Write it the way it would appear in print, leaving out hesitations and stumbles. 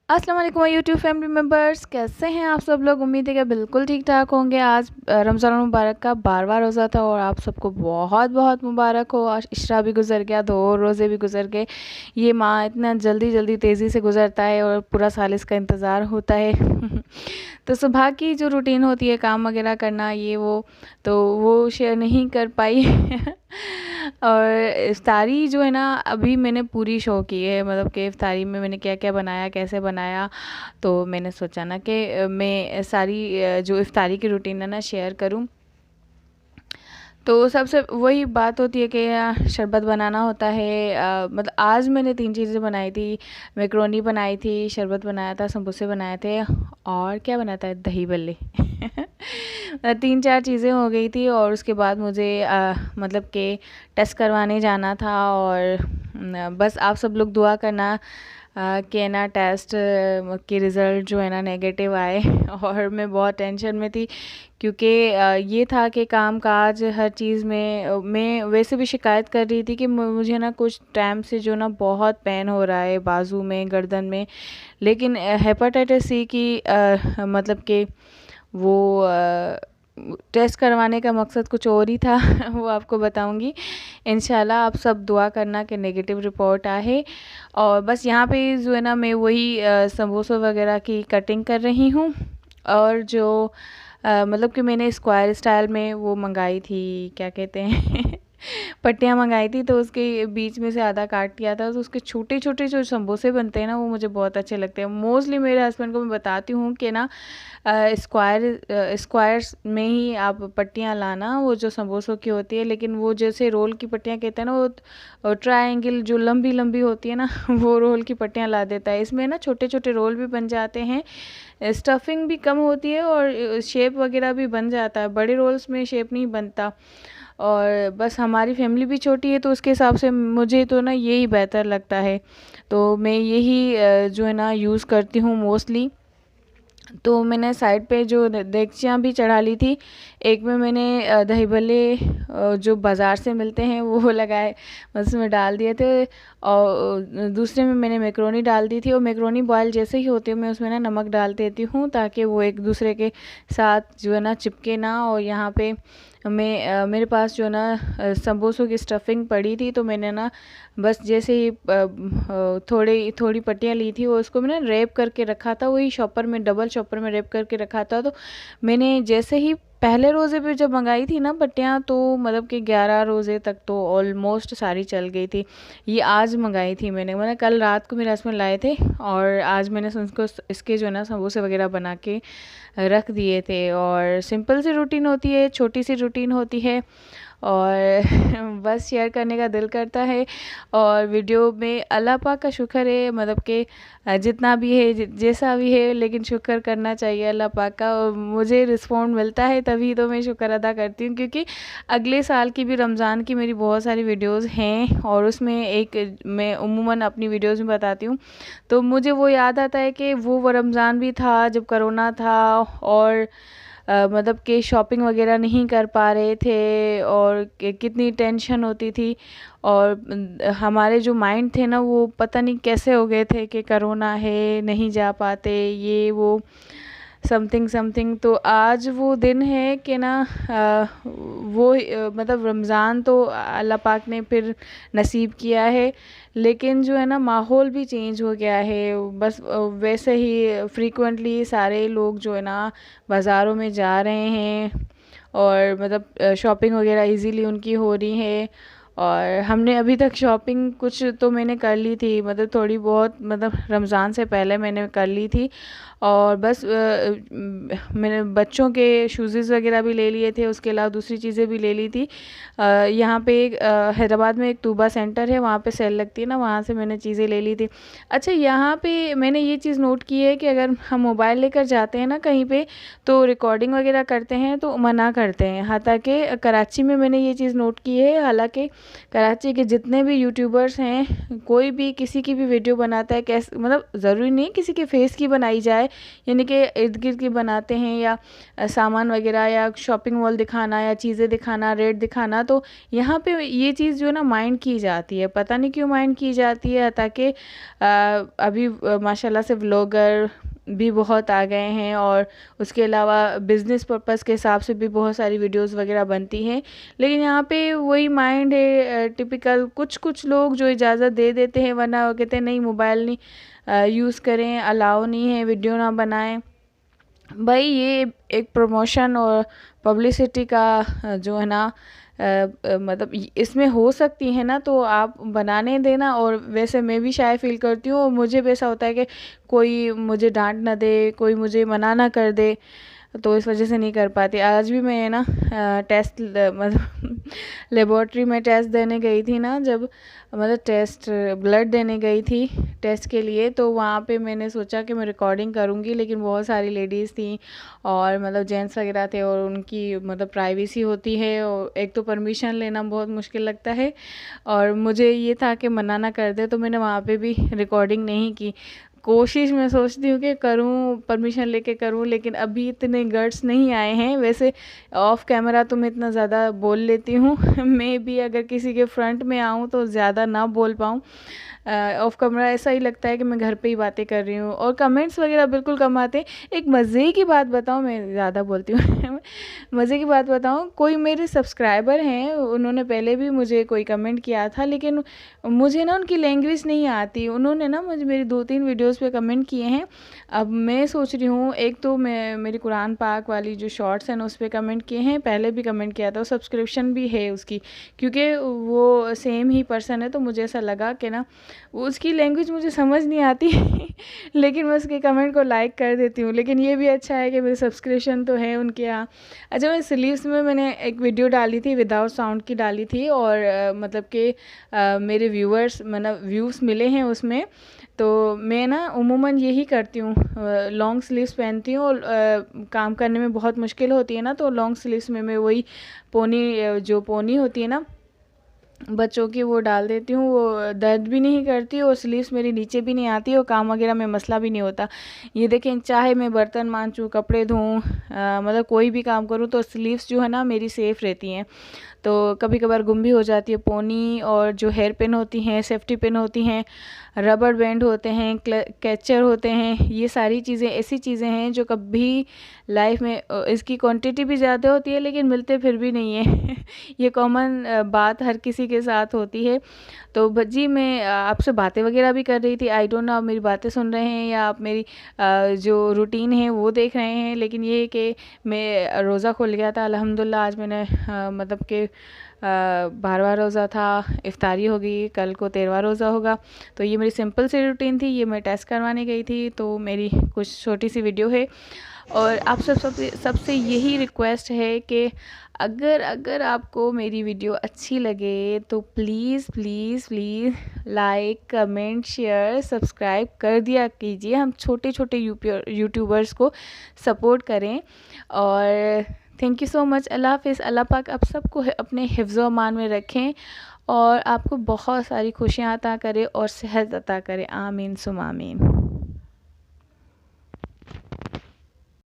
अस्सलाम वालेकुम my YouTube family members, कैसे हैं आप सब लोग। उम्मीद है कि बिल्कुल ठीक ठाक होंगे। आज रमज़ान मुबारक का 12वां रोज़ा था और आप सबको बहुत बहुत मुबारक हो। आज इशरा भी गुजर गया, 2 रोज़े भी गुजर गए। ये माह इतना जल्दी जल्दी तेज़ी से गुजरता है और पूरा साल इसका इंतज़ार होता है। तो सुबह की जो रूटीन होती है, काम वगैरह करना ये वो, तो वो शेयर नहीं कर पाई। और इफ्तारी जो है ना, अभी मैंने पूरी शो की है, मतलब कि इफ्तारी में मैंने क्या क्या बनाया, कैसे बनाया। तो मैंने सोचा ना कि मैं सारी जो इफ्तारी की रूटीन है ना शेयर करूं। तो सबसे वही बात होती है कि शरबत बनाना होता है। मतलब आज मैंने 3 चीज़ें बनाई थी। मैक्रोनी बनाई थी, शरबत बनाया था, समोसे बनाए थे और क्या बनाया था, दही बल्ले। 3-4 चीज़ें हो गई थी और उसके बाद मुझे मतलब कि टेस्ट करवाने जाना था। और बस आप सब लोग दुआ करना कि ना टेस्ट के रिज़ल्ट जो है ना नेगेटिव आए। और मैं बहुत टेंशन में थी क्योंकि ये था कि काम काज हर चीज़ में मैं वैसे भी शिकायत कर रही थी कि मुझे ना कुछ टाइम से जो ना बहुत पेन हो रहा है बाजू में, गर्दन में। लेकिन हेपेटाइटिस सी की मतलब कि वो टेस्ट करवाने का मकसद कुछ और ही था। वो आपको बताऊंगी इंशाल्लाह। आप सब दुआ करना कि नेगेटिव रिपोर्ट आए। और बस यहाँ पे जो है ना, मैं वही समोसों वगैरह की कटिंग कर रही हूँ। और जो मतलब कि मैंने स्क्वायर स्टाइल में वो मंगाई थी, क्या कहते हैं, पट्टियाँ मंगाई थी। तो उसके बीच में से आधा काट दिया था। तो उसके छोटे छोटे जो समोसे बनते हैं ना, वो मुझे बहुत अच्छे लगते हैं। मोस्टली मेरे हस्बैंड को मैं बताती हूँ कि ना स्क्वायर्स में ही आप पट्टियाँ लाना, वो जो समोसों की होती है। लेकिन वो जैसे रोल की पट्टियाँ कहते हैं ना, वो ट्रायंगल जो लंबी लंबी होती है ना, वो रोल की पट्टियाँ ला देता है। इसमें ना छोटे छोटे रोल भी बन जाते हैं, स्टफिंग भी कम होती है और शेप वगैरह भी बन जाता है। बड़े रोल्स में शेप नहीं बनता। और बस हमारी फैमिली भी छोटी है, तो उसके हिसाब से मुझे तो ना यही बेहतर लगता है। तो मैं यही जो है ना यूज़ करती हूँ मोस्टली। तो मैंने साइड पे जो देगचियाँ भी चढ़ा ली थी। एक में मैंने दही भल्ले जो बाज़ार से मिलते हैं वो लगाए, उसमें डाल दिए थे। और दूसरे में मैंने मैक्रोनी डाल दी थी। और मैक्रोनी बॉयल जैसे ही होती है, मैं उसमें ना नमक डाल देती हूँ ताकि वो एक दूसरे के साथ जो है ना चिपके ना। और यहाँ पे मेरे पास जो ना समोसों की स्टफिंग पड़ी थी, तो मैंने ना बस जैसे ही थोड़ी थोड़ी पट्टियाँ ली थी, वो उसको मैंने रैप करके रखा था। वही शॉपर में, डबल शॉपर में रैप करके रखा था। तो मैंने जैसे ही पहले रोज़े पे जब मंगाई थी ना पट्टियाँ, तो मतलब कि 11 रोज़े तक तो ऑलमोस्ट सारी चल गई थी। ये आज मंगाई थी मैंने कल रात को मेरे हस्बैंड लाए थे और आज मैंने उनको इसके जो है ना समोसे वगैरह बना के रख दिए थे। और सिंपल सी रूटीन होती है, छोटी सी रूटीन होती है और बस शेयर करने का दिल करता है। और वीडियो में अल्लाह पाक का शुक्र है, मतलब कि जितना भी है, जैसा भी है, लेकिन शुक्र करना चाहिए अल्लाह पाक का। और मुझे रिस्पॉन्ड मिलता है तभी तो मैं शुक्र अदा करती हूँ, क्योंकि अगले साल की भी रमज़ान की मेरी बहुत सारी वीडियोस हैं और उसमें एक मैं उमूमन अपनी वीडियोस में बताती हूँ। तो मुझे वो याद आता है कि वो रमज़ान भी था जब कोरोना था और मतलब कि शॉपिंग वगैरह नहीं कर पा रहे थे और कितनी टेंशन होती थी। और हमारे जो माइंड थे ना, वो पता नहीं कैसे हो गए थे कि कोरोना है, नहीं जा पाते, ये वो समथिंग समथिंग। तो आज वो दिन है कि ना वो मतलब रमज़ान तो अल्लाह पाक ने फिर नसीब किया है। लेकिन जो है ना माहौल भी चेंज हो गया है। बस वैसे ही फ्रीक्वेंटली सारे लोग जो है ना बाज़ारों में जा रहे हैं और मतलब शॉपिंग वगैरह इजीली उनकी हो रही है। और हमने अभी तक शॉपिंग कुछ तो मैंने कर ली थी, मतलब थोड़ी बहुत, मतलब रमज़ान से पहले मैंने कर ली थी। और बस मैंने बच्चों के शूज़ वगैरह भी ले लिए थे, उसके अलावा दूसरी चीज़ें भी ले ली थी। यहाँ पे एक हैदराबाद में एक तूबा सेंटर है, वहाँ पे सेल लगती है ना, वहाँ से मैंने चीज़ें ले ली थी। अच्छा, यहाँ पे मैंने ये चीज़ नोट की है कि अगर हम मोबाइल लेकर जाते हैं ना कहीं पे, तो रिकॉर्डिंग वगैरह करते हैं तो मना करते हैं। हालांकि कराची में मैंने ये चीज़ नोट की है, हालांकि कराची के जितने भी यूट्यूबर्स हैं, कोई भी किसी की भी वीडियो बनाता है, कैसे मतलब ज़रूरी नहीं किसी के फेस की बनाई जाए, यानी कि इर्द गिर्द की बनाते हैं या सामान वगैरह या शॉपिंग मॉल दिखाना या चीज़ें दिखाना, रेट दिखाना, तो यहाँ पे ये चीज़ जो है ना माइंड की जाती है, पता नहीं क्यों माइंड की जाती है। ताकि अभी माशाल्लाह से व्लॉगर भी बहुत आ गए हैं और उसके अलावा बिज़नेस पर्पस के हिसाब से भी बहुत सारी वीडियोस वगैरह बनती हैं, लेकिन यहाँ पे वही माइंड है टिपिकल। कुछ कुछ लोग जो इजाज़त दे देते हैं, वरना वो कहते हैं नहीं मोबाइल नहीं यूज़ करें, अलाउ नहीं है, वीडियो ना बनाएं। भाई ये एक प्रमोशन और पब्लिसिटी का जो है ना मतलब इसमें हो सकती है ना, तो आप बनाने देना। और वैसे मैं भी शाय फील करती हूँ, और मुझे भी ऐसा होता है कि कोई मुझे डांट ना दे, कोई मुझे मना ना कर दे, तो इस वजह से नहीं कर पाती। आज भी मैं ना टेस्ट मतलब लेबोरेटरी में टेस्ट देने गई थी ना, जब मतलब टेस्ट ब्लड देने गई थी टेस्ट के लिए, तो वहाँ पे मैंने सोचा कि मैं रिकॉर्डिंग करूँगी, लेकिन बहुत सारी लेडीज़ थी और मतलब जेंट्स वगैरह थे, और उनकी मतलब प्राइवेसी होती है, और एक तो परमिशन लेना बहुत मुश्किल लगता है, और मुझे ये था कि मना ना कर दे, तो मैंने वहाँ पे भी रिकॉर्डिंग नहीं की। कोशिश मैं सोचती हूँ कि करूँ, परमिशन लेके करूँ, लेकिन अभी इतने गट्स नहीं आए हैं। वैसे ऑफ कैमरा तो मैं इतना ज़्यादा बोल लेती हूँ मैं भी अगर किसी के फ्रंट में आऊँ तो ज़्यादा ना बोल पाऊँ। ऑफ कैमरा ऐसा ही लगता है कि मैं घर पे ही बातें कर रही हूँ, और कमेंट्स वगैरह बिल्कुल कम आते हैं। एक मज़े की बात बताऊँ, मैं ज़्यादा बोलती हूँ मज़े की बात बताऊँ, कोई मेरे सब्सक्राइबर हैं, उन्होंने पहले भी मुझे कोई कमेंट किया था, लेकिन मुझे ना उनकी लैंग्वेज नहीं आती। उन्होंने ना मुझे मेरी 2-3 वीडियोस पे कमेंट किए हैं। अब मैं सोच रही हूँ, एक तो मैं मेरी कुरान पाक वाली जो शॉर्ट्स हैं उस पर कमेंट किए हैं, पहले भी कमेंट किया था, सब्सक्रिप्शन भी है उसकी, क्योंकि वो सेम ही पर्सन है, तो मुझे ऐसा लगा कि ना उसकी लैंग्वेज मुझे समझ नहीं आती लेकिन मैं उसके कमेंट को लाइक कर देती हूँ। लेकिन ये भी अच्छा है कि मेरे सब्सक्रिप्शन तो है उनके यहाँ। अच्छा, मैं स्लीव्स में मैंने एक वीडियो डाली थी, विदाउट साउंड की डाली थी, और मतलब कि मेरे व्यूअर्स मतलब व्यूज़ मिले हैं उसमें। तो मैं ना उमूमन यही करती हूँ, लॉन्ग स्लीव्स पहनती हूँ, और काम करने में बहुत मुश्किल होती है ना, तो लॉन्ग स्लीव्स में मैं वही पोनी, जो पोनी होती है ना बच्चों की, वो डाल देती हूँ। वो दर्द भी नहीं करती, और स्लीव्स मेरी नीचे भी नहीं आती, और काम वगैरह में मसला भी नहीं होता। ये देखें, चाहे मैं बर्तन मांजूँ, कपड़े धोऊँ, मतलब कोई भी काम करूँ, तो स्लीव्स जो है ना मेरी सेफ़ रहती हैं। तो कभी कभार गुम भी हो जाती है पोनी, और जो हेयर पिन होती हैं, सेफ्टी पिन होती हैं, रबर बैंड होते हैं, कैचर होते हैं, ये सारी चीज़ें ऐसी चीज़ें हैं जो कभी लाइफ में इसकी क्वांटिटी भी ज़्यादा होती है, लेकिन मिलते फिर भी नहीं है ये कॉमन बात हर किसी के साथ होती है। तो भज्जी मैं आपसे बातें वगैरह भी कर रही थी, आई डोंट नो आप मेरी बातें सुन रहे हैं या आप मेरी जो रूटीन है वो देख रहे हैं। लेकिन ये है कि मैं रोज़ा खुल गया था अल्हम्दुलिल्लाह। आज मैंने मतलब कि 12वां रोज़ा था, इफ्तारी हो गई, कल को 13वां रोज़ा होगा। तो ये मेरी सिंपल सी रूटीन थी, ये मैं टेस्ट करवाने गई थी, तो मेरी कुछ छोटी सी वीडियो है। और आप सबसे यही रिक्वेस्ट है कि अगर आपको मेरी वीडियो अच्छी लगे तो please please please like, comment, share, subscribe कर दिया कीजिए। हम छोटे छोटे यूट्यूबर्स को सपोर्ट करें। और थैंक यू सो मच। अल्लाह हाफ़िज़। अल्लाह पाक आप सबको अपने हिफ्ज़ व अमान में रखें, और आपको बहुत सारी खुशियाँ अता करे और सेहत अता करे। आमीन सुम आमीन।